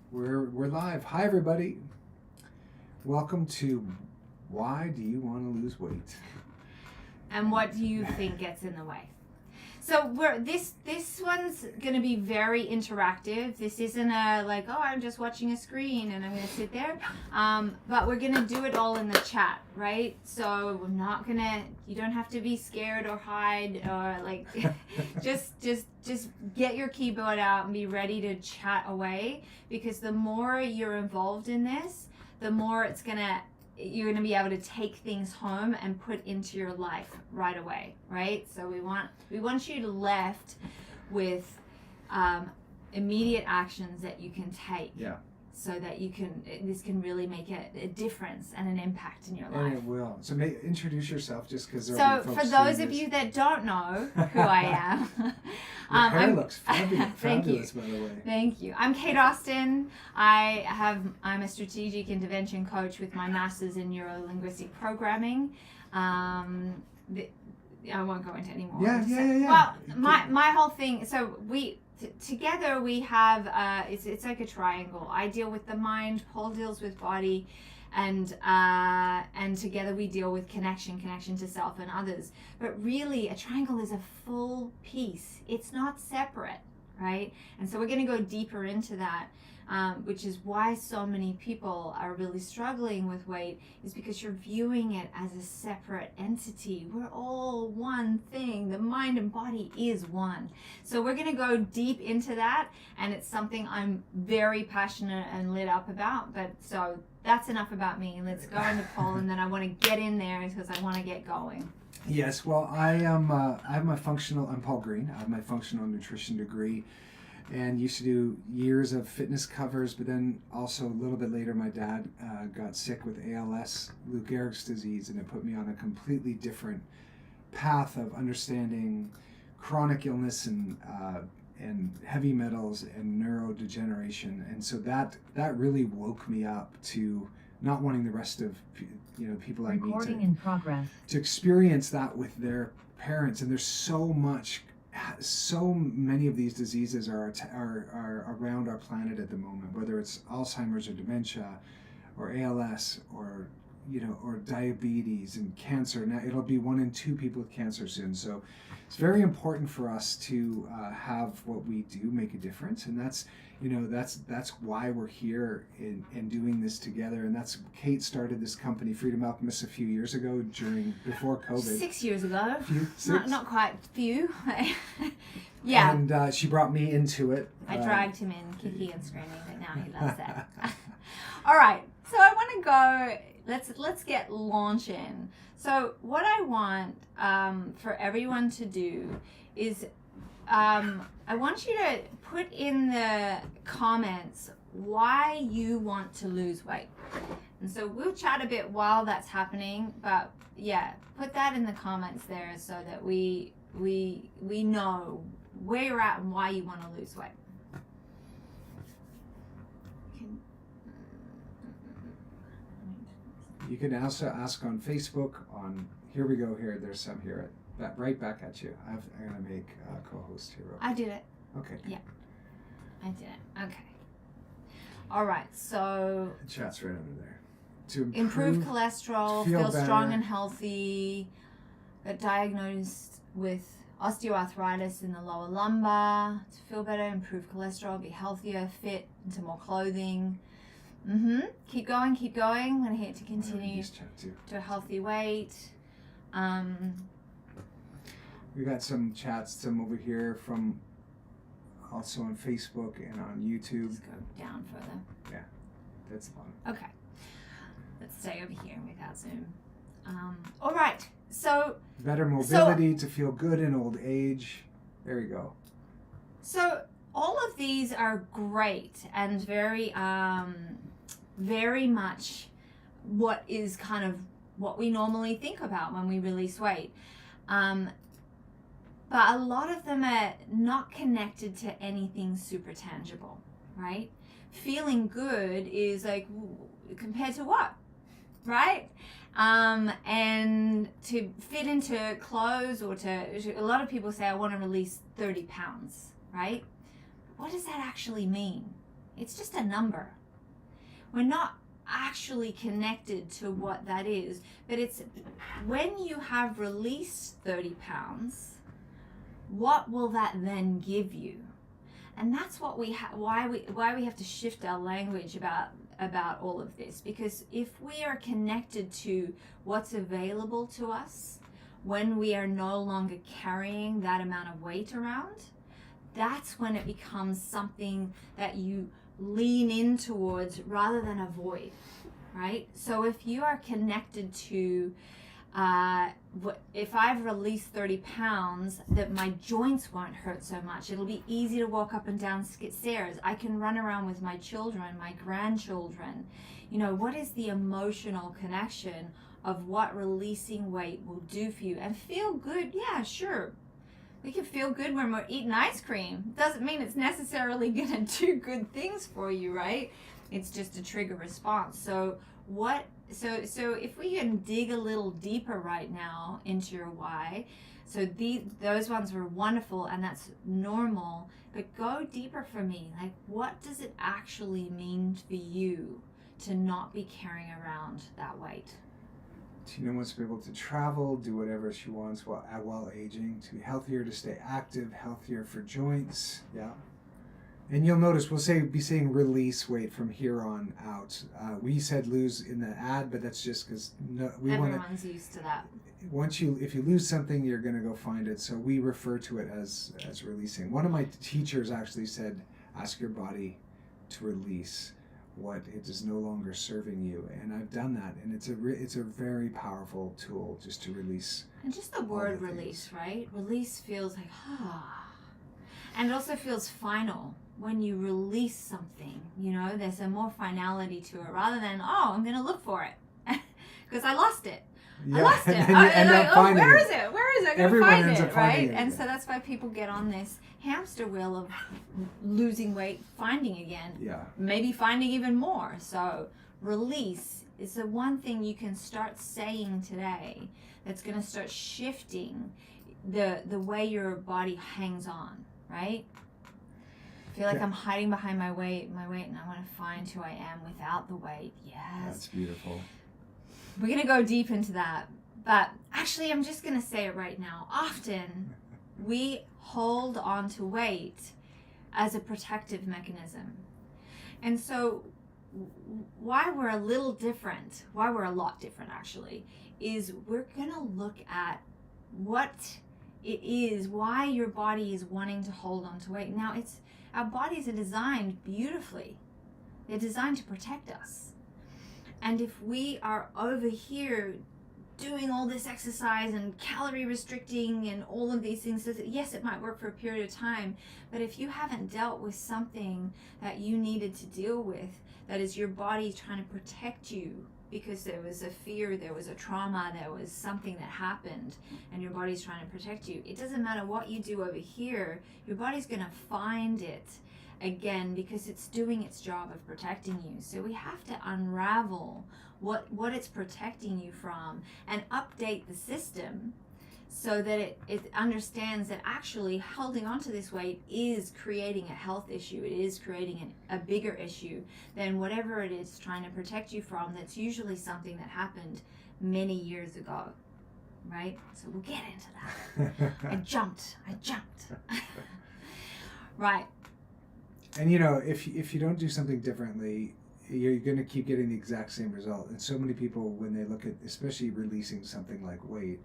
We're live. Hi everybody. Welcome to Why Do You Want to Lose Weight? And what do you think gets in the way? So this one's going to be very interactive. This isn't I'm just watching a screen and I'm going to sit there. But we're going to do it all in the chat, right? So we're not going to, you don't have to be scared or hide or just get your keyboard out and be ready to chat away, because the more you're involved in this, the more you're going to be able to take things home and put into your life right away, right? So we want you to left with immediate actions that you can take. Yeah. So that this can really make a difference and an impact in your life. And it will. So introduce yourself, just because there So will be folks for those seeing of this. you that don't know who I am, Your hair looks fabulous, by the way. Thank you. I'm Kate Austin. I'm a strategic intervention coach with my master's in neuro-linguistic programming. I won't go into any more. Yeah. Well, my whole thing. So together we have it's like a triangle. I deal with the mind, Paul deals with body, and together we deal with connection to self and others. But really, a triangle is a full piece. It's not separate, right? And so we're going to go deeper into that, which is why so many people are really struggling with weight, is because you're viewing it as a separate entity. We're all one thing. The mind and body is one. So we're going to go deep into that, and it's something I'm very passionate and lit up about. But so that's enough about me. Let's go into Paul, and then I want to get in there because I want to get going. Yes. Well, I'm Paul Green. I have my functional nutrition degree, and used to do years of fitness covers, but then also a little bit later my dad got sick with ALS, Lou Gehrig's disease, and it put me on a completely different path of understanding chronic illness and heavy metals and neurodegeneration. And so that really woke me up to not wanting the rest of people I meet to experience that with their parents. And there's so many of these diseases are around our planet at the moment, whether it's Alzheimer's or dementia or ALS or diabetes and cancer. Now it'll be 1 in 2 people with cancer soon. So it's very important for us to have what we do make a difference, and that's why we're here and doing this together. And that's Kate started this company, Freedom Alchemist, a few years ago before COVID. 6 years ago. Six? Not quite few. Yeah. And she brought me into it. I dragged him in, kicking and screaming, but now he loves that. All right. So I want to go. Let's get launching. So what I want for everyone to do is I want you to put in the comments why you want to lose weight. And so we'll chat a bit while that's happening, but yeah, put that in the comments there so that we know where you're at and why you want to lose weight. You can also ask on Facebook. Here we go. There's some here. Right back at you. I'm going to make a co-host here. I did it. Okay. Yeah. I did it. Okay. All right. So. The chat's right under there. To improve cholesterol, feel strong and healthy. Got diagnosed with osteoarthritis in the lower lumbar. To feel better, improve cholesterol, be healthier, fit into more clothing. Keep going. I'm going to hit to continue to a healthy weight. We got some chats, some over here from also on Facebook and on YouTube. Let's go down further. Yeah, that's fun. Okay. Let's stay over here without Zoom. All right. So better mobility to feel good in old age. There you go. So all of these are great and very much what is kind of what we normally think about when we release weight. But a lot of them are not connected to anything super tangible, right? Feeling good is like, compared to what, right? And to fit into clothes or a lot of people say, I want to release 30 pounds, right? What does that actually mean? It's just a number. We're not actually connected to what that is. But it's when you have released 30 pounds, what will that then give you? And that's what why we have to shift our language about all of this. Because if we are connected to what's available to us when we are no longer carrying that amount of weight around, that's when it becomes something that you lean in towards rather than avoid, right? So if you are connected to if I've released 30 pounds, that my joints won't hurt so much. It'll be easy to walk up and down stairs. I can run around with my children, my grandchildren. You know, what is the emotional connection of what releasing weight will do for you? And feel good, yeah, sure. We can feel good when we're eating ice cream. Doesn't mean it's necessarily going to do good things for you, right? It's just a trigger response. So if we can dig a little deeper right now into your why, so those ones were wonderful and that's normal, but go deeper for me. Like, what does it actually mean for you to not be carrying around that weight? Tina wants to be able to travel, do whatever she wants while aging, to be healthier, to stay active, healthier for joints. Yeah. And you'll notice we'll be saying release weight from here on out. We said lose in the ad, but that's just because everyone's used to that. If you lose something, you're going to go find it. So we refer to it as releasing. One of my teachers actually said, ask your body to release what it is no longer serving you, and I've done that, and it's a very powerful tool just to release. And just the word release, right? Release feels like and it also feels final. When you release something, you know, there's a more finality to it rather than, I'm going to look for it because I lost it. Yeah. I lost it. And then you end up finding where it. is it? Where is it? I'm going to find it, right? And so that's why people get on this hamster wheel of losing weight, finding again. Yeah. Maybe finding even more. So release is the one thing you can start saying today that's going to start shifting the way your body hangs on, right? I feel like I'm hiding behind my weight, and I want to find who I am without the weight. Yes. That's beautiful. We're going to go deep into that. But actually, I'm just going to say it right now. Often, we hold on to weight as a protective mechanism. And so, why we're a lot different actually, is we're going to look at what it is, why your body is wanting to hold on to weight. Now, our bodies are designed beautifully. They're designed to protect us. And if we are over here doing all this exercise and calorie restricting and all of these things, yes, it might work for a period of time, but if you haven't dealt with something that you needed to deal with, that is your body trying to protect you because there was a fear, there was a trauma, there was something that happened, and your body's trying to protect you. It doesn't matter what you do over here, your body's going to find it again because it's doing its job of protecting you. So we have to unravel what it's protecting you from and update the system so that it understands that actually holding on to this weight is creating a health issue. It is creating a bigger issue than whatever it is trying to protect you from. That's usually something that happened many years ago, right? So we'll get into that. I jumped. Right. And you know, if you don't do something differently, you're going to keep getting the exact same result. And so many people, when they look at, especially releasing something like weight,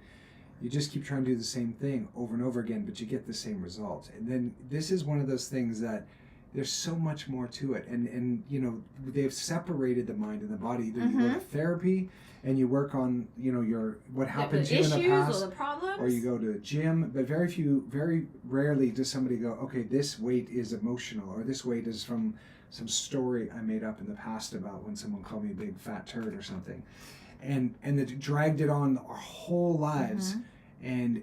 you just keep trying to do the same thing over and over again, but you get the same result. And then this is one of those things that there's so much more to it. And you know, they've separated the mind and the body. Either you go to therapy and you work on, you know, what happened to you in the past, or the problems, or you go to a gym. But very rarely does somebody go, okay, this weight is emotional, or this weight is from some story I made up in the past about when someone called me a big fat turd or something. And that dragged it on our whole lives, and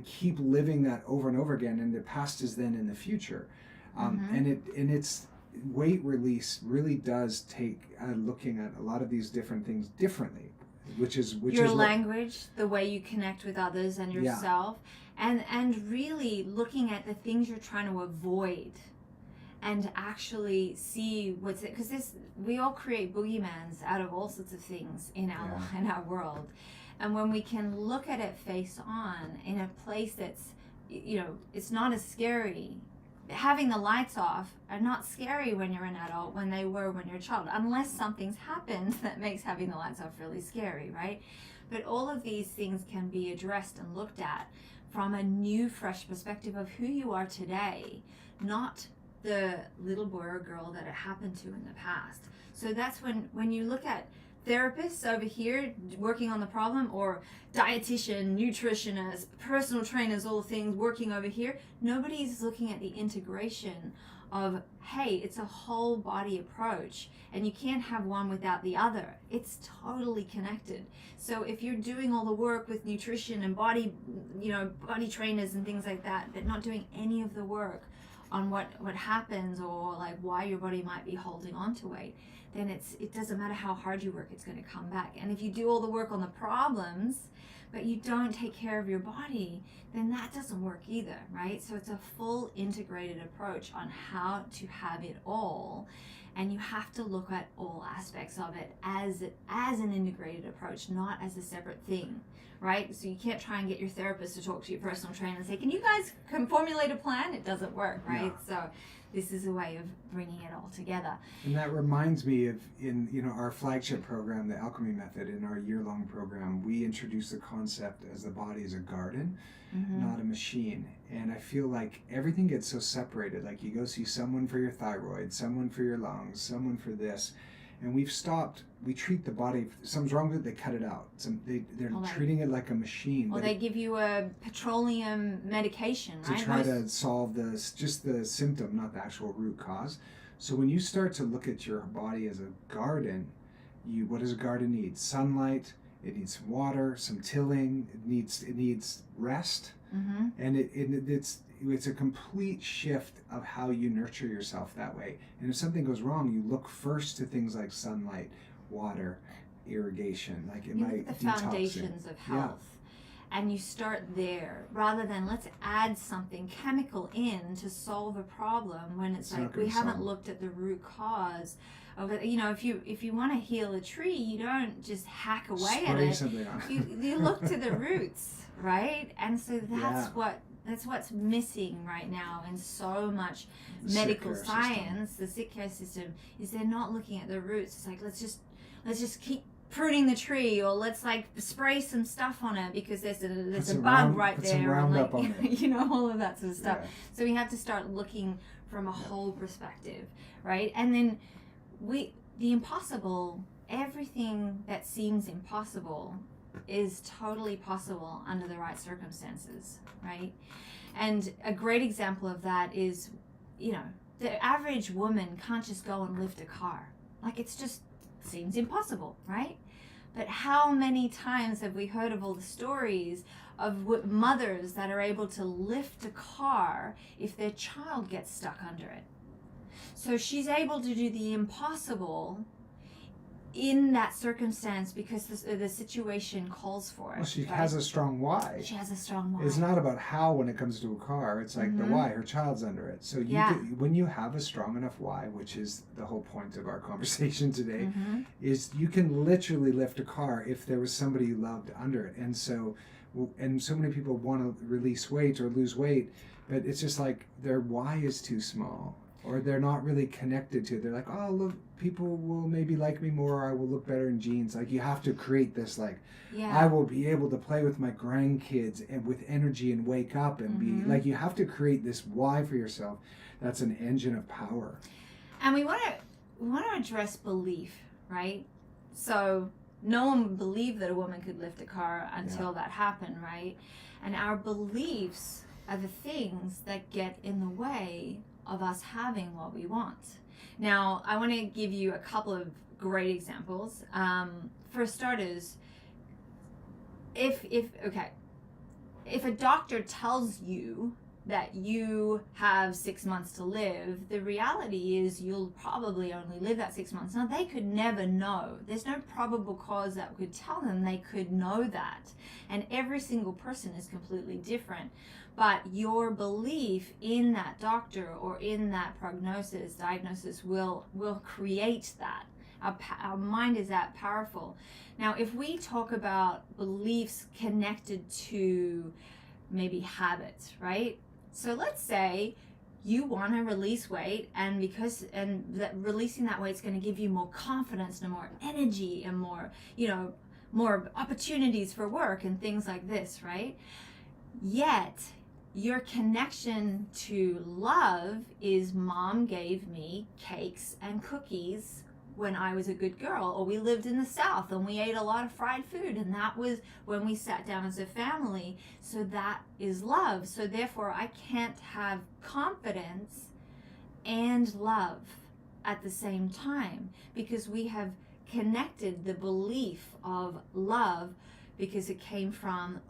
keep living that over and over again. And the past is then in the future, and it's weight release really does take looking at a lot of these different things differently, which is your language, the way you connect with others and yourself, and really looking at the things you're trying to avoid, and actually see what's it, because we all create boogeymans out of all sorts of things in our world. And when we can look at it face on in a place that's, it's not as scary. Having the lights off are not scary when you're an adult when they were when you're a child, unless something's happened that makes having the lights off really scary, right? But all of these things can be addressed and looked at from a new, fresh perspective of who you are today, not the little boy or girl that it happened to in the past. So that's when you look at therapists over here working on the problem, or dietitian, nutritionists, personal trainers, all the things working over here, nobody's looking at the integration of, hey, it's a whole body approach and you can't have one without the other. It's totally connected. So if you're doing all the work with nutrition and body trainers and things like that, but not doing any of the work on what happens, or like why your body might be holding on to weight, then it doesn't matter how hard you work, it's going to come back. And if you do all the work on the problems, but you don't take care of your body, then that doesn't work either, right? So it's a full integrated approach on how to have it all. And you have to look at all aspects of it as an integrated approach, not as a separate thing, right? So you can't try and get your therapist to talk to your personal trainer and say, can you guys formulate a plan? It doesn't work, right? No. So this is a way of bringing it all together. And that reminds me of, in our flagship program, the Alchemy Method, in our year-long program, we introduce the concept as the body is a garden, not a machine. And I feel like everything gets so separated. Like you go see someone for your thyroid, someone for your lungs, someone for this. And we treat the body, if something's wrong with it, they cut it out. They're treating it like a machine. Well, they give you a petroleum medication, right? To try to solve just the symptom, not the actual root cause. So when you start to look at your body as a garden, what does a garden need? Sunlight, it needs water, some tilling, it needs rest. And it's a complete shift of how you nurture yourself that way. And if something goes wrong, you look first to things like sunlight, water, irrigation, like it might the foundations of health. And you start there rather than let's add something chemical in to solve a problem when it's like we haven't looked at the root cause of it. If you want to heal a tree, you don't just hack away at it. You look to the roots, right? And so that's what's missing right now in so much medical science, the sick care system, is they're not looking at the roots. It's like let's just keep pruning the tree, or let's like spray some stuff on it because there's a bug right there, and like all of that sort of stuff. So we have to start looking from a whole perspective, right? And then the impossible, everything that seems impossible is totally possible under the right circumstances, right? And a great example of that is, the average woman can't just go and lift a car. Like it's just seems impossible, right? But how many times have we heard of all the stories of mothers that are able to lift a car if their child gets stuck under it? So she's able to do the impossible in that circumstance because the situation calls for it. Well, she has a strong why. She has a strong why. It's not about how when it comes to a car. It's like the why. Her child's under it. So when you have a strong enough why, which is the whole point of our conversation today, is you can literally lift a car if there was somebody you loved under it. And so many people want to release weight or lose weight, but it's just like their why is too small. Or they're not really connected to it. They're like, oh, look, people will maybe like me more, or I will look better in jeans. Like, you have to create this, I will be able to play with my grandkids and with energy and wake up and be, like, you have to create this why for yourself. That's an engine of power. And we want to address belief, right? So no one would believe that a woman could lift a car until that happened, right? And our beliefs are the things that get in the way of us having what we want. Now, I want to give you a couple of great examples. For starters, if a doctor tells you that you have 6 months to live, the reality is you'll probably only live that 6 months. Now, they could never know. There's no probable cause that could tell them they could know that. And every single person is completely different. But your belief in that doctor or in that diagnosis will create that. Our mind is that powerful. Now, if we talk about beliefs connected to maybe habits, right? So let's say you want to release weight, and releasing that weight is going to give you more confidence and more energy and more, more opportunities for work and things like this, right? Yet your connection to love is mom gave me cakes and cookies when I was a good girl, or we lived in the South and we ate a lot of fried food, and that was when we sat down as a family. So that is love. So therefore I can't have confidence and love at the same time, because we have connected the belief of love because it came from,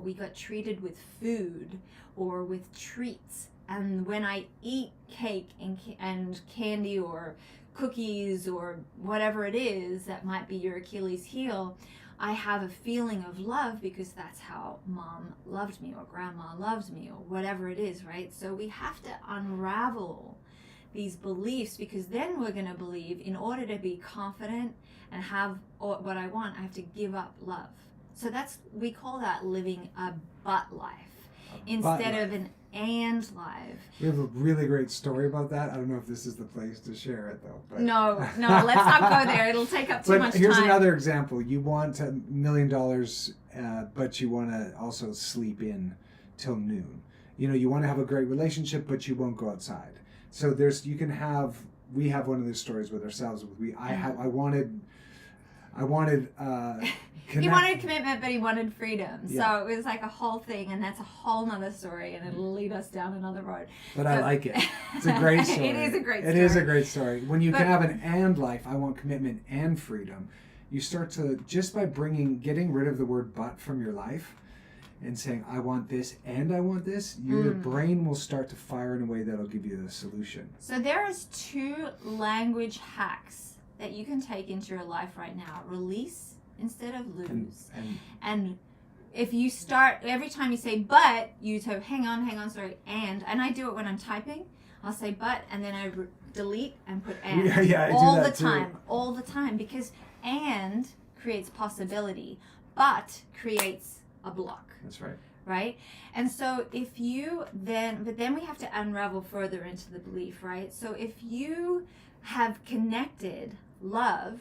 we got treated with food or with treats. And when I eat cake and candy or cookies or whatever it is that might be your Achilles heel, I have a feeling of love because that's how mom loved me or grandma loved me or whatever it is, right? So we have to unravel these beliefs, because then we're going to believe, in order to be confident and have what I want, I have to give up love. So we call that living a but life instead of an and life. We have a really great story about that. I don't know if this is the place to share it, though. But. No, let's not go there. It'll take up too much time. Here's another example. You want $1 million, but you want to also sleep in till noon. You want to have a great relationship, but you won't go outside. So we have one of those stories with ourselves. I wanted he wanted commitment, but he wanted freedom. Yeah. So it was like a whole thing, and that's a whole nother story, and it'll lead us down another road. But I like it. It's a great story. It is a great story. It is a great story. When you can have an and life, I want commitment and freedom, you start to, just by getting rid of the word but from your life and saying, I want this and I want this, your brain will start to fire in a way that'll give you the solution. So there's 2 language hacks that you can take into your life right now. Release instead of lose. And if you start, every time you say but, you say, hang on, sorry, and I do it when I'm typing. I'll say but, and then I delete and put and. Yeah, all the time, because and creates possibility, but creates a block. That's right. Right? And so but then we have to unravel further into the belief, right? So if you have connected love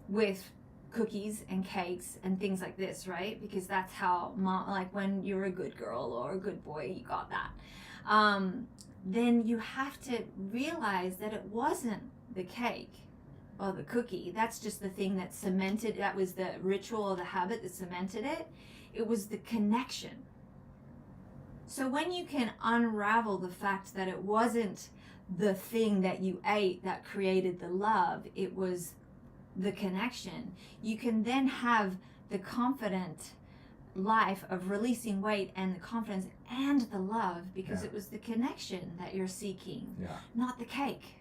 with cookies and cakes and things like this, right? Because that's how mom, like when you're a good girl or a good boy, you got that. Then you have to realize that it wasn't the cake or the cookie. That's just the thing that cemented, that was the ritual or the habit that cemented it. It was the connection. So when you can unravel the fact that it wasn't the thing that you ate that created the love, it was the connection, you can then have the confident life of releasing weight and the confidence and the love, because it was the connection that you're seeking, not the cake,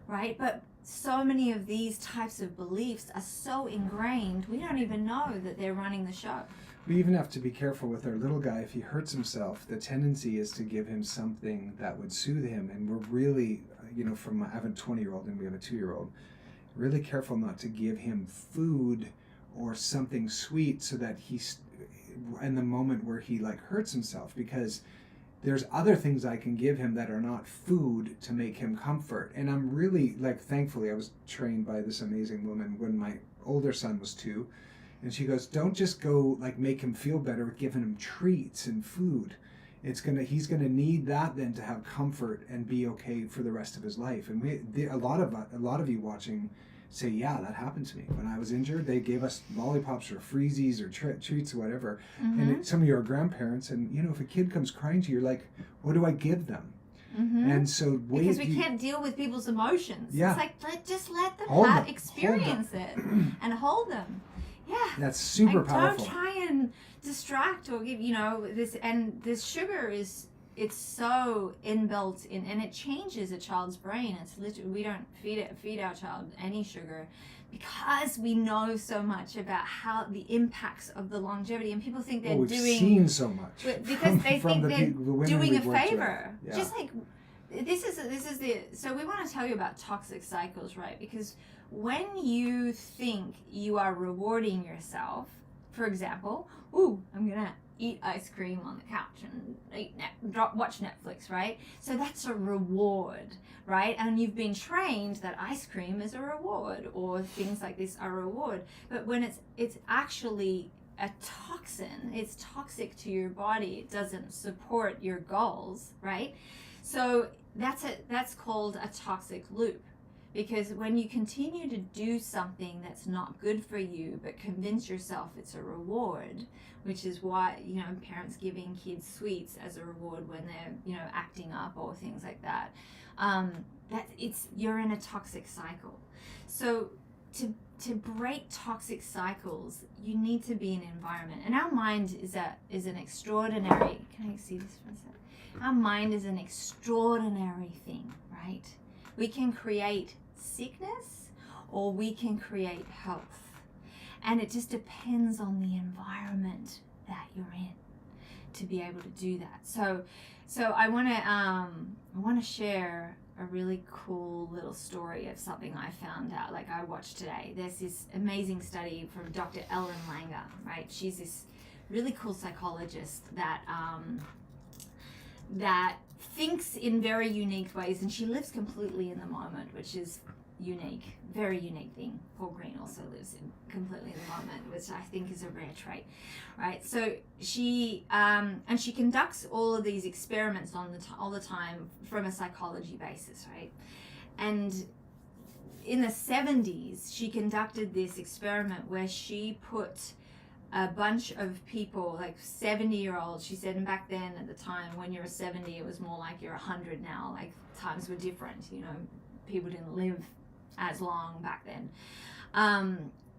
right? But so many of these types of beliefs are so ingrained, we don't even know that they're running the show. We even have to be careful with our little guy. If he hurts himself, the tendency is to give him something that would soothe him. And we're really, I have a 20-year-old and we have a 2-year-old, really careful not to give him food or something sweet so that he's in the moment where he hurts himself, because there's other things I can give him that are not food to make him comfort. And I'm really thankfully I was trained by this amazing woman when my older son was 2. And she goes, don't just go make him feel better with giving him treats and food. He's gonna need that then to have comfort and be okay for the rest of his life. And a lot of you watching say, yeah, that happened to me when I was injured. They gave us lollipops or freezies or treats or whatever. Mm-hmm. And some of you are grandparents, and if a kid comes crying to you, you're like, what do I give them? Mm-hmm. And so because we can't deal with people's emotions. Yeah. It's just let them experience it and hold them. Yeah. That's super powerful. Don't try and distract or give, this. And this sugar it's so inbuilt in, and it changes a child's brain. It's literally, we don't feed our child any sugar because we know so much about how the impacts of the longevity, and people think they're we've doing seen so much because they think they're doing a favor. Yeah. Just like this is the so we want to tell you about toxic cycles, right? Because when you think you are rewarding yourself, for example, I'm gonna eat ice cream on the couch and watch Netflix, right? So that's a reward, right? And you've been trained that ice cream is a reward, or things like this are a reward. But when it's actually a toxin, it's toxic to your body, it doesn't support your goals, right? So that's called a toxic loop. Because when you continue to do something that's not good for you, but convince yourself it's a reward, which is why, parents giving kids sweets as a reward when they're, acting up or things like that, you're in a toxic cycle. So to break toxic cycles, you need to be in an environment. And our mind is an extraordinary, can I see this for a second? Our mind is an extraordinary thing, right? We can create sickness or we can create health, and it just depends on the environment that you're in to be able to do that. So I want to share a really cool little story of something I found out, like I watched today. There's this amazing study from Dr. Ellen Langer, right? She's this really cool psychologist that thinks in very unique ways, and she lives completely in the moment, which is unique, very unique thing. Paul Green also lives in completely in the moment, which I think is a rare trait, right? So she conducts all of these experiments all the time from a psychology basis, right? And in the 70s, she conducted this experiment where she put a bunch of people, like 70-year-olds, she said, and back then at the time when you're 70, it was more like you're 100 now, like times were different, people didn't live as long back then.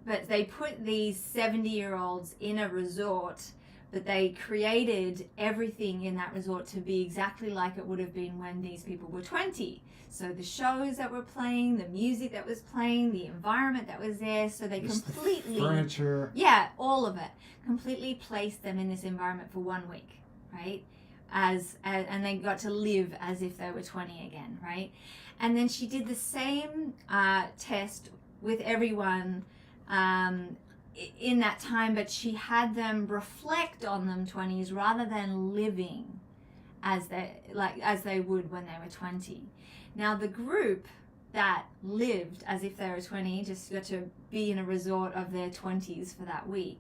But they put these 70-year-olds in a resort, but they created everything in that resort to be exactly like it would have been when these people were 20. So the shows that were playing, the music that was playing, the environment that was there, so they completely... The furniture. Yeah, all of it. Completely placed them in this environment for 1 week, right? And they got to live as if they were 20 again, right? And then she did the same test with everyone in that time, but she had them reflect on them 20s rather than living as they would when they were 20. Now the group that lived as if they were 20, just got to be in a resort of their 20s for that week,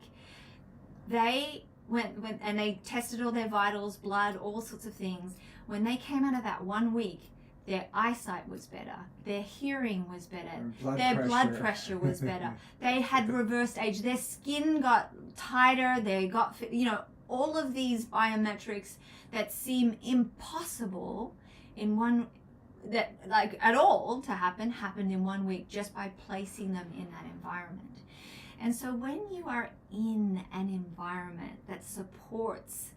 they went and they tested all their vitals, blood, all sorts of things. When they came out of that 1 week, their eyesight was better, their hearing was better, their blood pressure was better. They had reversed age, their skin got tighter, they got, all of these biometrics that seem impossible at all to happened in 1 week just by placing them in that environment. And so when you are in an environment that supports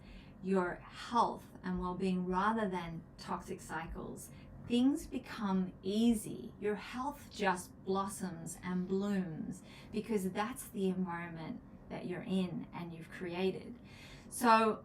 your health and well-being rather than toxic cycles, things become easy. Your health just blossoms and blooms because that's the environment that you're in and you've created. So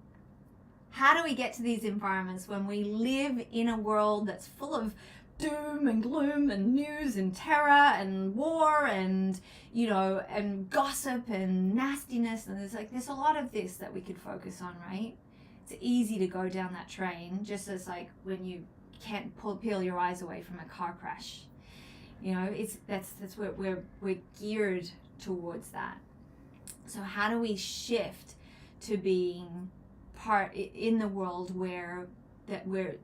how do we get to these environments when we live in a world that's full of doom and gloom and news and terror and war and and gossip and nastiness, and there's a lot of this that we could focus on, right? It's easy to go down that train, just as like when you can't peel your eyes away from a car crash. That's what we're geared towards that. So how do we shift to being part in the world where that we're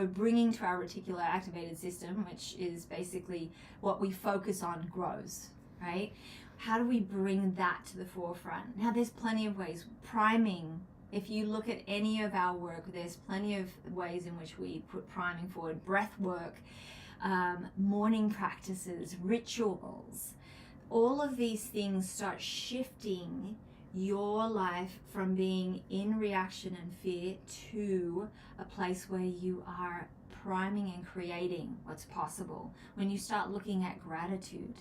bringing to our reticular activated system, which is basically what we focus on grows, right? How do we bring that to the forefront? Now there's plenty of ways. Priming, if you look at any of our work, there's plenty of ways in which we put priming forward. Breath work, morning practices, rituals, all of these things start shifting your life from being in reaction and fear to a place where you are priming and creating what's possible. When you start looking at gratitude,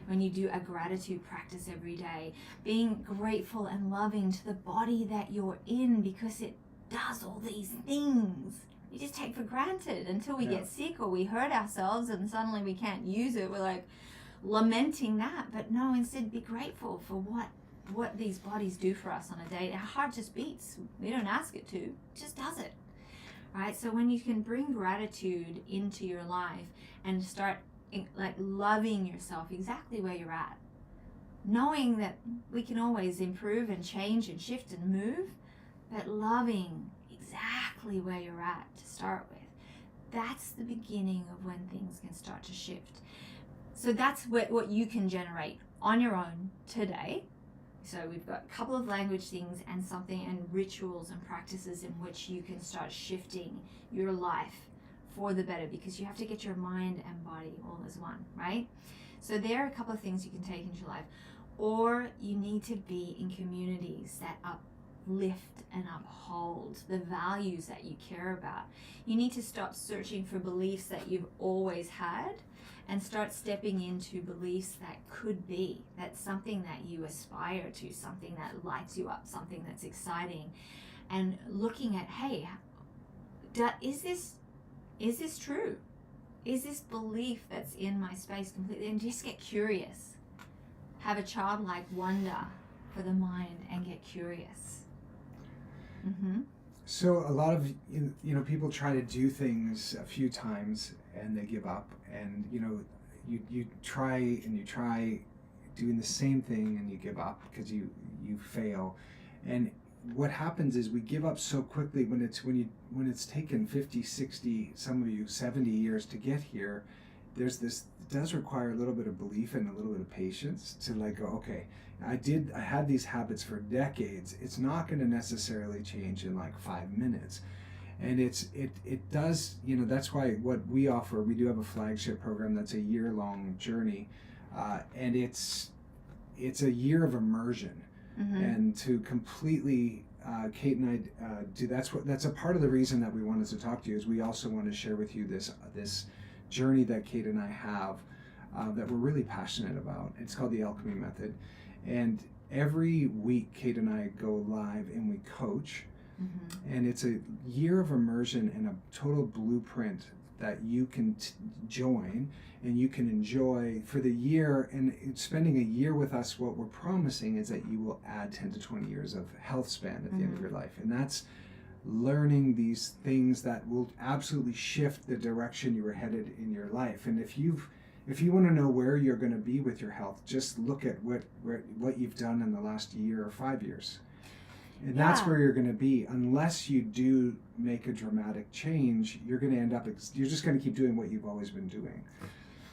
when you do a gratitude practice every day, being grateful and loving to the body that you're in, because it does all these things you just take for granted until we get sick or we hurt ourselves and suddenly we can't use it. We're like lamenting that. But no, instead be grateful for what these bodies do for us on a day. Our heart just beats. We don't ask it to. It just does it. Right? So when you can bring gratitude into your life and start like loving yourself exactly where you're at, knowing that we can always improve and change and shift and move, but loving exactly where you're at to start with, that's the beginning of when things can start to shift. So that's what you can generate on your own today. So we've got a couple of language things and rituals and practices in which you can start shifting your life for the better, because you have to get your mind and body all as one, right? So there are a couple of things you can take into your life. Or you need to be in communities that uplift and uphold the values that you care about. You need to stop searching for beliefs that you've always had and start stepping into beliefs that could be, that's something that you aspire to, something that lights you up, something that's exciting, and looking at, hey, is this true? Is this belief that's in my space completely? And just get curious. Have a childlike wonder for the mind and get curious. Mm-hmm. So a lot of people try to do things a few times and they give up, and you try and you try doing the same thing and you give up because you fail. And what happens is we give up so quickly when it's taken 50, 60, some of you 70 years to get here. There's this, it does require a little bit of belief and a little bit of patience to like go, okay, I had these habits for decades. It's not going to necessarily change in like 5 minutes. And it does, that's why what we offer, we do have a flagship program that's a year-long journey, and it's a year of immersion. Mm-hmm. And to completely, Kate and I do, that's a part of the reason that we wanted to talk to you, is we also want to share with you this journey that Kate and I have that we're really passionate about. It's called the Alchemy Method. And every week Kate and I go live and we coach. Mm-hmm. And it's a year of immersion and a total blueprint that you can join and you can enjoy for the year. And spending a year with us, what we're promising is that you will add 10 to 20 years of health span at the end of your life. And that's learning these things that will absolutely shift the direction you were headed in your life. And if you want to know where you're going to be with your health, just look at what you've done in the last year or 5 years. And that's where you're going to be. Unless you do make a dramatic change, you're going to end up, you're just going to keep doing what you've always been doing.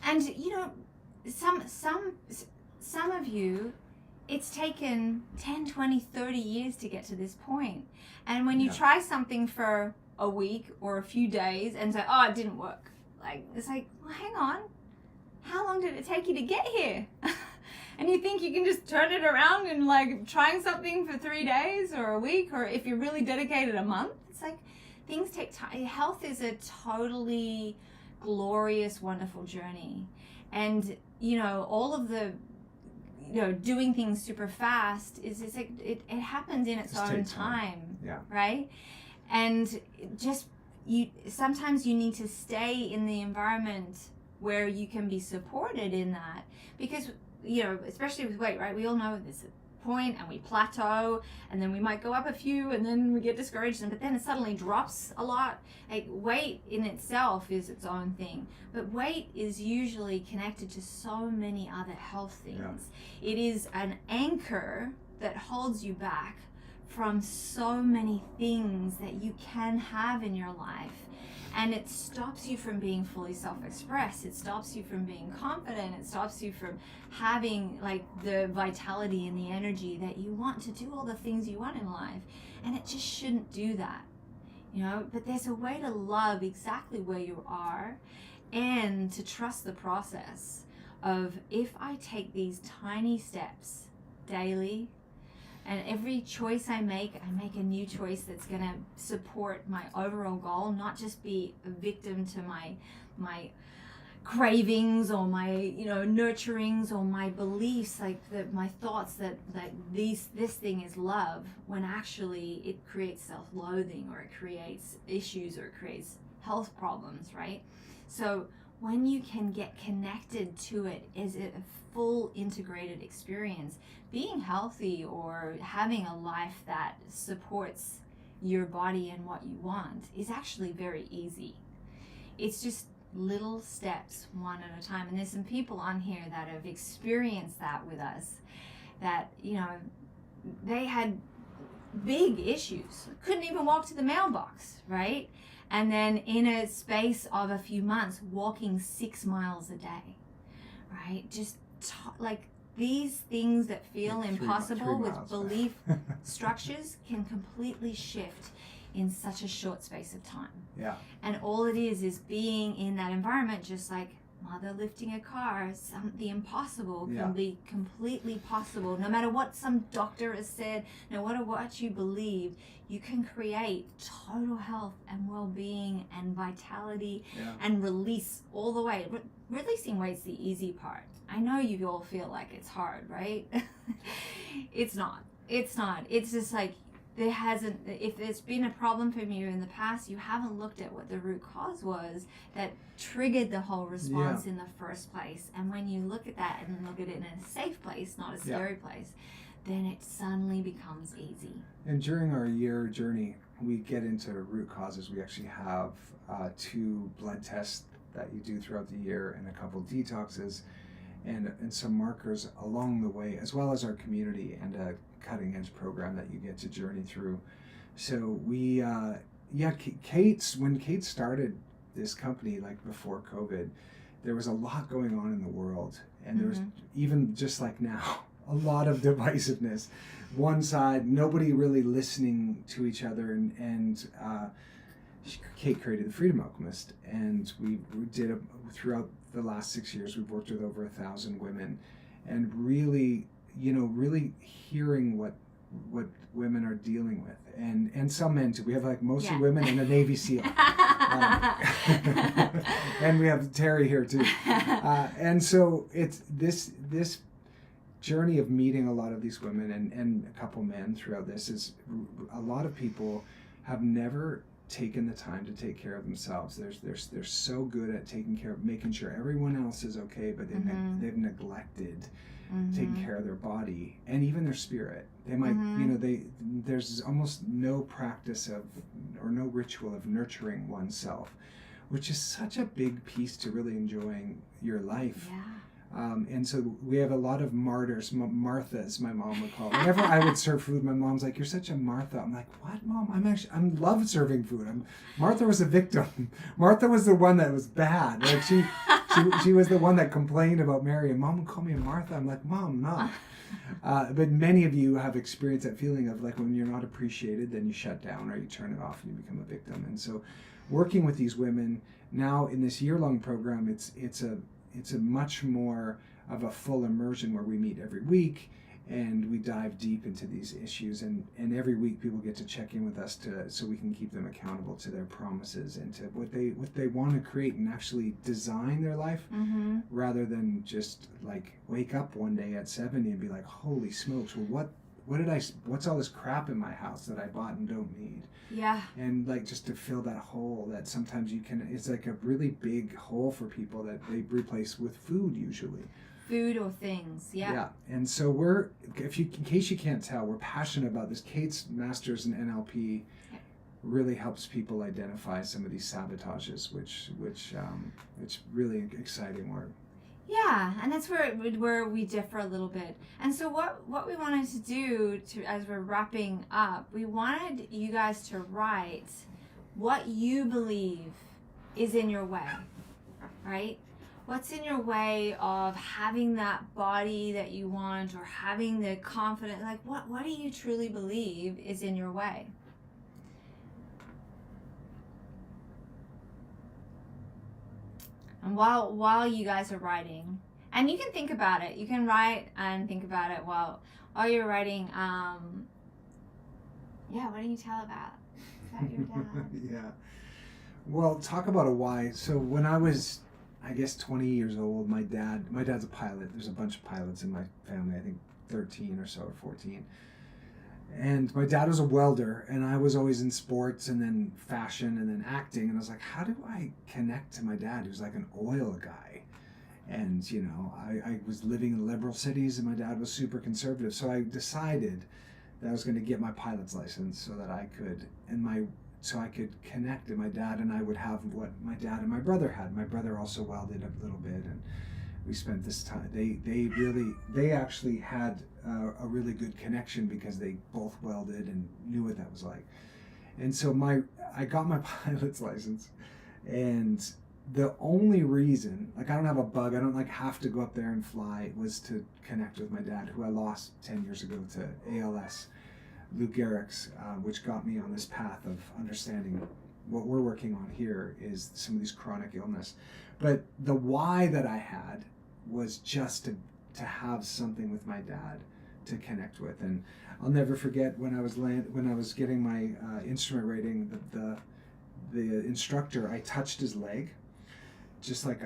And some of you, it's taken 10, 20, 30 years to get to this point. And when you try something for a week or a few days and say, oh, it didn't work. It's like, well, hang on. How long did it take you to get here? And you think you can just turn it around and trying something for 3 days or a week, or if you're really dedicated, a month. It's like things take time. Health is a totally glorious, wonderful journey. And, all of the, doing things super fast it's like it happens in its own time. Yeah. Right? And sometimes you need to stay in the environment where you can be supported in that, because especially with weight, right? We all know there's a point and we plateau, and then we might go up a few and then we get discouraged, but then it suddenly drops a lot. Weight in itself is its own thing, but weight is usually connected to so many other health things. Yeah. It is an anchor that holds you back from so many things that you can have in your life. And it stops you from being fully self-expressed. It stops you from being confident. It stops you from having the vitality and the energy that you want to do all the things you want in life. And it just shouldn't do that, But there's a way to love exactly where you are and to trust the process of if I take these tiny steps daily, and every choice I make a new choice that's going to support my overall goal, not just be a victim to my cravings or my nurturings or my beliefs, like my thoughts that this thing is love, when actually it creates self-loathing, or it creates issues, or it creates health problems, right? So when you can get connected to it, is it a full integrated experience? Being healthy or having a life that supports your body and what you want is actually very easy. It's just little steps, one at a time. And there's some people on here that have experienced that with us, that they had big issues, couldn't even walk to the mailbox, right? And then in a space of a few months, walking 6 miles a day, right? Just like these things that feel impossible with belief structures can completely shift in such a short space of time. Yeah. And all it is being in that environment, just like mother lifting a car. The impossible can be completely possible. No matter what some doctor has said, no matter what you believe, you can create total health and well-being and vitality and release all the way. Releasing weight's the easy part. I know you all feel like it's hard, right? It's not. It's just like, if there's been a problem for you in the past, you haven't looked at what the root cause was that triggered the whole response in the first place. And when you look at that and look at it in a safe place, not a scary place, then it suddenly becomes easy. And during our year journey, we get into root causes. We actually have 2 blood tests that you do throughout the year, and a couple detoxes, and some markers along the way, as well as our community and a cutting edge program that you get to journey through. So we, when Kate started this company, like before COVID, there was a lot going on in the world, and there was, even just like now, a lot of divisiveness. One side, nobody really listening to each other, and Kate created the Freedom Alchemist, and we did throughout the last 6 years, we've worked with over 1,000 women, and really hearing what women are dealing with, and some men too. We have like mostly women and a Navy SEAL, and we have Terry here too, and so it's this journey of meeting a lot of these women and a couple men throughout this. Is a lot of people have never taken the time to take care of themselves. They're so good at taking care of, making sure everyone else is okay, but they've neglected taking care of their body and even their spirit. They might, there's almost no practice or no ritual of nurturing oneself, which is such a big piece to really enjoying your life. And so we have a lot of martyrs, Marthas, my mom would call it. Whenever I would serve food, my mom's like, "You're such a Martha." I'm like, "What, Mom? I love serving food. Martha was a victim. Martha was the one that was bad. Like she was the one that complained about Mary, and Mom would call me a Martha. I'm like, "Mom, no." But many of you have experienced that feeling of like when you're not appreciated, then you shut down or you turn it off and you become a victim. And so working with these women now in this year-long program, it's a much more of a full immersion where we meet every week and we dive deep into these issues, and every week people get to check in with us so we can keep them accountable to their promises and to what they want to create and actually design their life, rather than just like wake up one day at 70 and be like, "Holy smokes, well what's all this crap in my house that I bought and don't need?" And like just to fill that hole that sometimes it's like a really big hole for people that they replace with food usually. Food or things, and so in case you can't tell, we're passionate about this. Kate's master's in NLP really helps people identify some of these sabotages, which it's really exciting work. Yeah, and that's where we differ a little bit. And so what we wanted to do as we're wrapping up, we wanted you guys to write what you believe is in your way, right? What's in your way of having that body that you want, or having the confidence, like what do you truly believe is in your way? And while you guys are writing, And you can think about it. You can write and think about it while you're writing. What do you tell about your dad? Yeah. Well, talk about a why. So when I was, I guess, 20 years old, my dad's a pilot. There's a bunch of pilots in my family. I think 13 or so, or 14. And my dad was a welder, and I was always in sports and then fashion and then acting. And I was like, how do I connect to my dad, who's like an oil guy? And, I was living in liberal cities, and my dad was super conservative. So I decided that I was going to get my pilot's license so that I could, so I could connect. And my dad and I would have what my dad and my brother had. My brother also welded a little bit, and we spent this time. They actually had a really good connection because they both welded and knew what that was like. And so I got my pilot's license, and the only reason, I don't have a bug, I don't have to go up there and fly, was to connect with my dad, who I lost 10 years ago to ALS, Lou Gehrig's, which got me on this path of understanding what we're working on here is some of these chronic illness. But the why that I had was just to have something with my dad to connect with. And I'll never forget when I was getting my instrument rating, the instructor, I touched his leg. Just like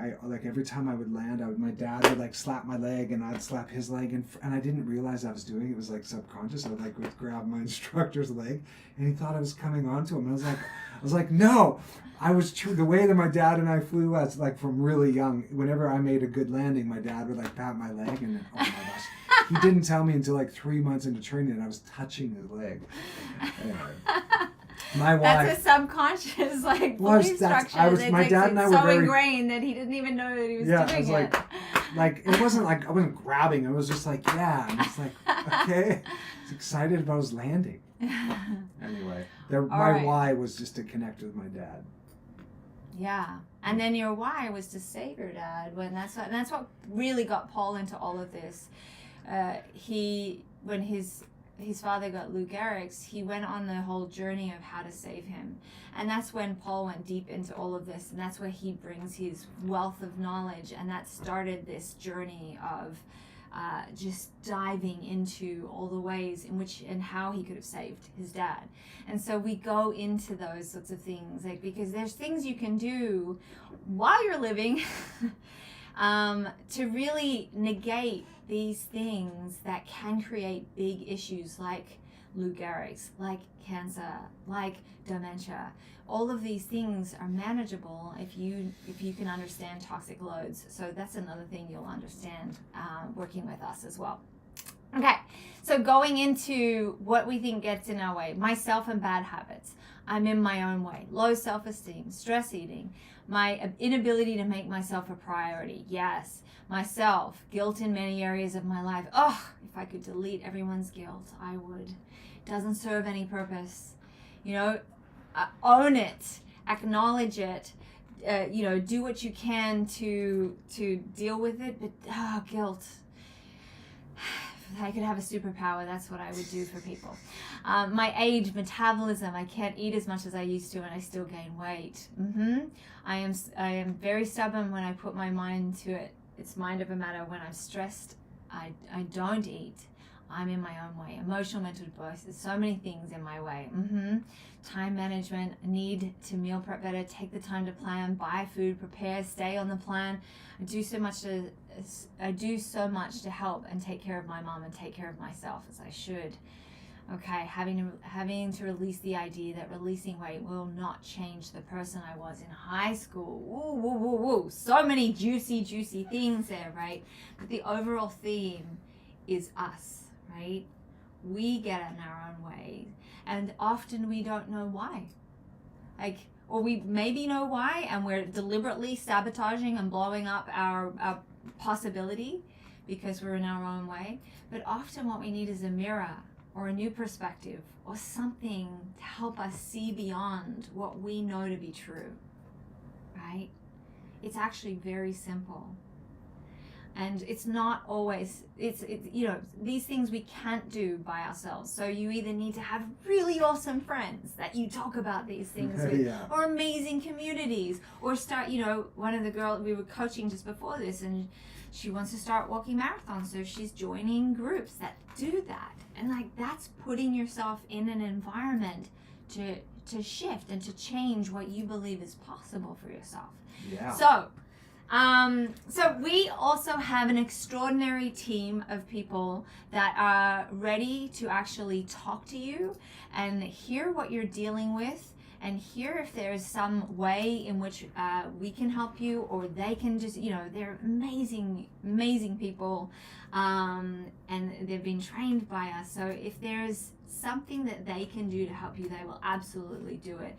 every time I would land, my dad would slap my leg, and I'd slap his leg, and I didn't realize I was doing it. It was subconscious. I would grab my instructor's leg, and he thought I was coming onto him. And I was like, no. The way that my dad and I flew as from really young. Whenever I made a good landing, my dad would pat my leg, and oh my gosh, he didn't tell me until 3 months into training that I was touching his leg. Anyway. My wife. That's a subconscious belief structure. My dad and I were so very ingrained that he didn't even know that he was doing it. It wasn't I wasn't grabbing. I was just yeah. And it's okay. I was excited about his landing. Anyway, my why was just to connect with my dad. Yeah, and then your why was to save your dad. That's what really got Paul into all of this. When his father got Lou Gehrig's, he went on the whole journey of how to save him. And that's when Paul went deep into all of this, and that's where he brings his wealth of knowledge, and that started this journey of just diving into all the ways in which and how he could have saved his dad. And so we go into those sorts of things, because there's things you can do while you're living to really negate these things that can create big issues like Lou Gehrig's, like cancer, like dementia. All of these things are manageable if you can understand toxic loads. So that's another thing you'll understand working with us as well. Okay, so going into what we think gets in our way, myself and bad habits. I'm in my own way. Low self-esteem, stress eating, my inability to make myself a priority. Yes, myself, guilt in many areas of my life. Oh, if I could delete everyone's guilt, I would. Doesn't serve any purpose. Own it, acknowledge it. Do what you can to deal with it. But guilt. If I could have a superpower, that's what I would do for people. My age, metabolism, I can't eat as much as I used to, and I still gain weight. I am very stubborn when I put my mind to it. It's mind over matter. When I'm stressed, I don't eat. I'm in my own way. Emotional, mental, both. There's so many things in my way. Time management, need to meal prep better, take the time to plan, buy food, prepare, stay on the plan. I do so much to help and take care of my mom and take care of myself as I should. Okay, having to release the idea that releasing weight will not change the person I was in high school. Woo. So many juicy things there, right? But the overall theme is us, right? We get in our own way, and often we don't know why. Or we maybe know why, and we're deliberately sabotaging and blowing up our possibility because we're in our own way. But often what we need is a mirror or a new perspective or something to help us see beyond what we know to be true, right? It's actually very simple. And it's not always, it's you know, these things we can't do by ourselves. So you either need to have really awesome friends that you talk about these things with, Yeah. or amazing communities, or start, you know, one of the girls we were coaching just before this, and she wants to start walking marathons, so she's joining groups that do that. And like, that's putting yourself in an environment to shift and to change what you believe is possible for yourself. Yeah. So we also have an extraordinary team of people that are ready to actually talk to you and hear what you're dealing with, and hear if there's some way in which we can help you, or they can just, you know, they're amazing, amazing people, and they've been trained by us. So if there's something that they can do to help you, they will absolutely do it.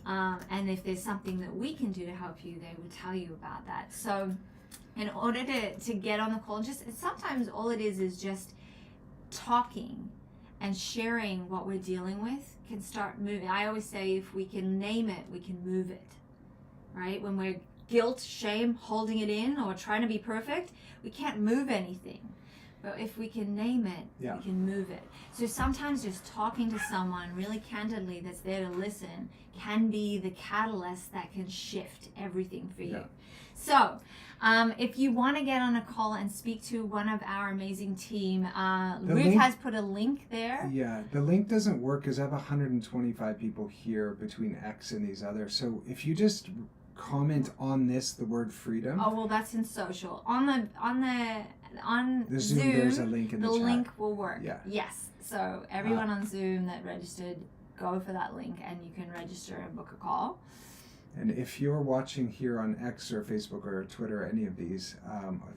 And if there's something that we can do to help you, they will tell you about that. So in order to get on the call, just sometimes all it is just talking and sharing what we're dealing with can start moving. I always say, if we can name it, we can move it, right? When we're guilt, shame, holding it in, or trying to be perfect, we can't move anything. But if we can name it, Yeah. we can move it. So sometimes just talking to someone really candidly that's there to listen can be the catalyst that can shift everything for you. Yeah. So if you want to get on a call and speak to one of our amazing team, Ruth has put a link there. Yeah, the link doesn't work because I have 125 people here between X and these others. So if you just comment on this, the word freedom. Oh, well, that's in social. On The Zoom, there's a link in the chat. link will work. Yeah. Yes. So everyone on Zoom that registered, go for that link and you can register and book a call. And if you're watching here on X or Facebook or Twitter, any of these,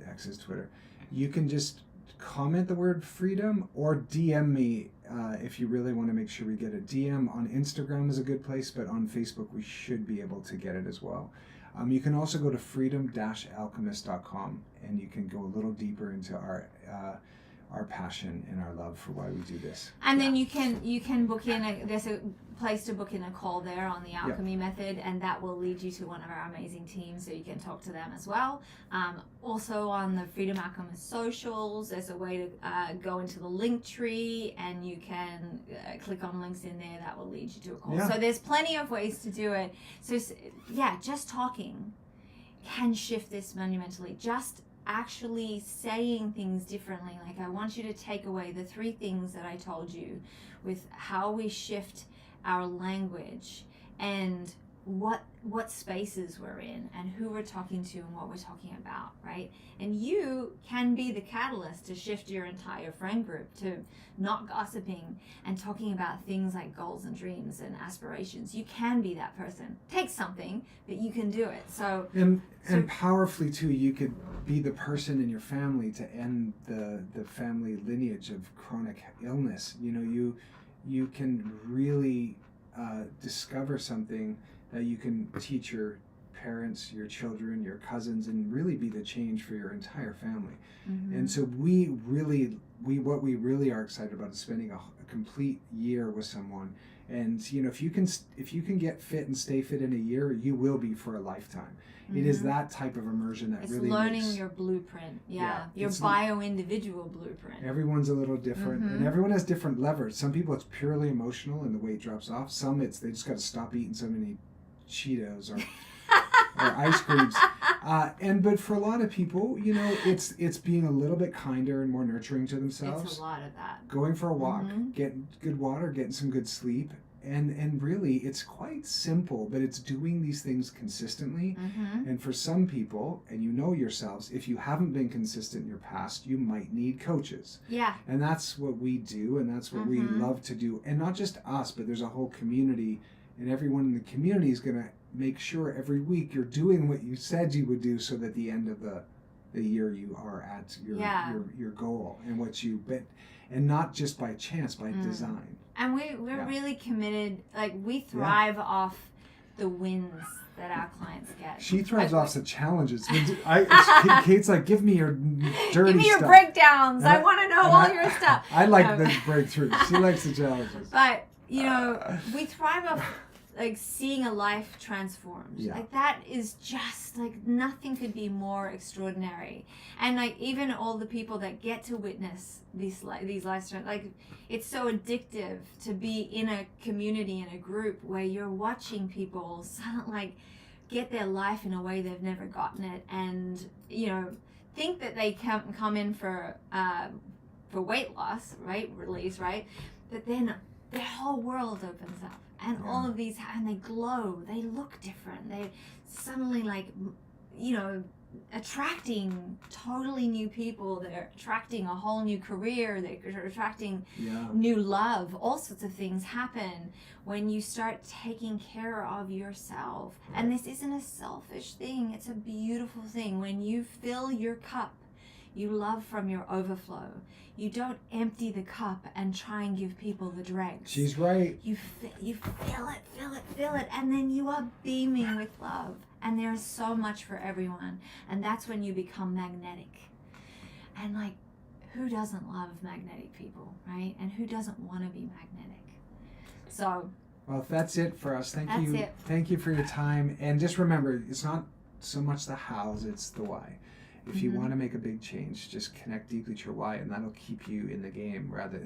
X is Twitter, you can just comment the word freedom or DM me if you really want to make sure we get it. DM on Instagram is a good place, but on Facebook we should be able to get it as well. You can also go to freedom-alchemist.com and you can go a little deeper into our passion and our love for why we do this. And then you can book in there's a place to book in a call there on the Alchemy Method, and that will lead you to one of our amazing teams, so you can talk to them as well. Also on the Freedom Alchemist socials, there's a way to go into the link tree, and you can click on links in there that will lead you to a call. Yeah. So there's plenty of ways to do it. So yeah, just talking can shift this monumentally. Just actually saying things differently. Like, I want you to take away the 3 things that I told you with how we shift our language and what spaces we're in and who we're talking to and what we're talking about, right? And you can be the catalyst to shift your entire friend group to not gossiping and talking about things like goals and dreams and aspirations. You can be that person. Takes something, but you can do it. So and powerfully too, you could be the person in your family to end the family lineage of chronic illness. You know, you can really discover something that you can teach your parents, your children, your cousins, and really be the change for your entire family. mm-hmm. And so what we really are excited about is spending a complete year with someone. And you know, if you can get fit and stay fit in a year, you will be for a lifetime. Mm-hmm. It is that type of immersion that it's really learning makes, your blueprint. Yeah, Your bio-individual blueprint. everyone's a little different, Mm-hmm. and everyone has different levers. Some people it's purely emotional and the weight drops off. Some it's they just got to stop eating so many Cheetos or ice creams. But for a lot of people, you know, it's being a little bit kinder and more nurturing to themselves. It's a lot of that. Going for a walk, Mm-hmm. getting good water, getting some good sleep. And really, it's quite simple, but it's doing these things consistently. Mm-hmm. And for some people, and you know yourselves, if you haven't been consistent in your past, you might need coaches. Yeah. And that's what we do, and that's what we Mm-hmm. love to do. And not just us, but there's a whole community, and everyone in the community is going to make sure every week you're doing what you said you would do, so that at the end of the year you are at your goal and what you bet, and not just by chance, by design. And we're really committed. Like, we thrive off the wins that our clients get. She thrives off the challenges. Kate's like, give me your dirty Give me your stuff. breakdowns. I want to know all your stuff. I like the breakthroughs. She likes the challenges. But, you know, we thrive off like seeing a life transformed. Yeah. Like that is just like nothing could be more extraordinary. And like even all the people that get to witness these lives, like it's so addictive to be in a community, in a group where you're watching people like get their life in a way they've never gotten it, and think that they come in for weight loss, right, release, right, but then their whole world opens up, and all of these, and they glow, they look different, they suddenly like attracting totally new people, they're attracting a whole new career, they're attracting new love. All sorts of things happen when you start taking care of yourself. And this isn't a selfish thing, it's a beautiful thing. When you fill your cup, you love from your overflow. You don't empty the cup and try and give people the dregs. She's right. You fill it, and then you are beaming with love. And there's so much for everyone. And that's when you become magnetic. And like, who doesn't love magnetic people, right? And who doesn't want to be magnetic? So, well, that's it for us. Thank that's you. it. Thank you for your time. And just remember, it's not so much the hows, it's the why. If you want to make a big change, just connect deeply to your why, and that'll keep you in the game. Rather,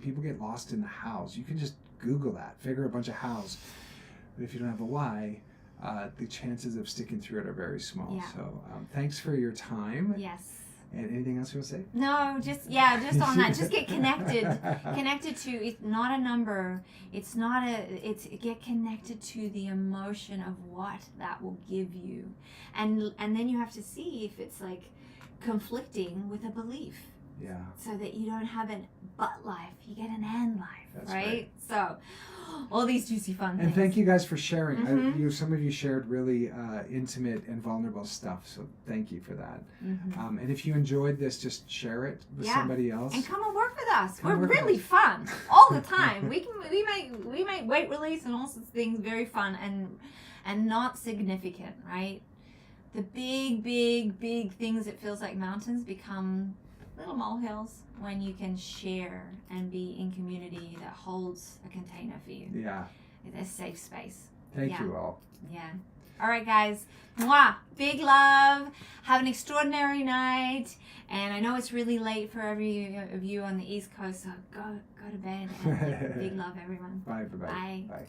people get lost in the hows. You can just Google that, figure a bunch of hows. But if you don't have a why, the chances of sticking through it are very small. Yeah. So thanks for your time. Yes. And anything else you want to say? No, just on that. Just get connected. Connected to, it's not a number. It's get connected to the emotion of what that will give you. And then you have to see if it's like conflicting with a belief. Yeah. So that you don't have an but life, you get an and life. That's right? So all these juicy fun things. And thank you guys for sharing. Some of you shared really intimate and vulnerable stuff, so thank you for that. And if you enjoyed this, just share it with somebody else. And come and work with us. We're really fun all the time. We make weight release and all sorts of things very fun and not significant, right? The big things that feels like mountains become little molehills when you can share and be in community that holds a container for you. Yeah. It's a safe space. Thank you all. Yeah. All right, guys. Mwah. Big love. Have an extraordinary night. And I know it's really late for every of you on the East Coast, so go to bed. And big love, everyone. Bye, everybody. Bye. Bye.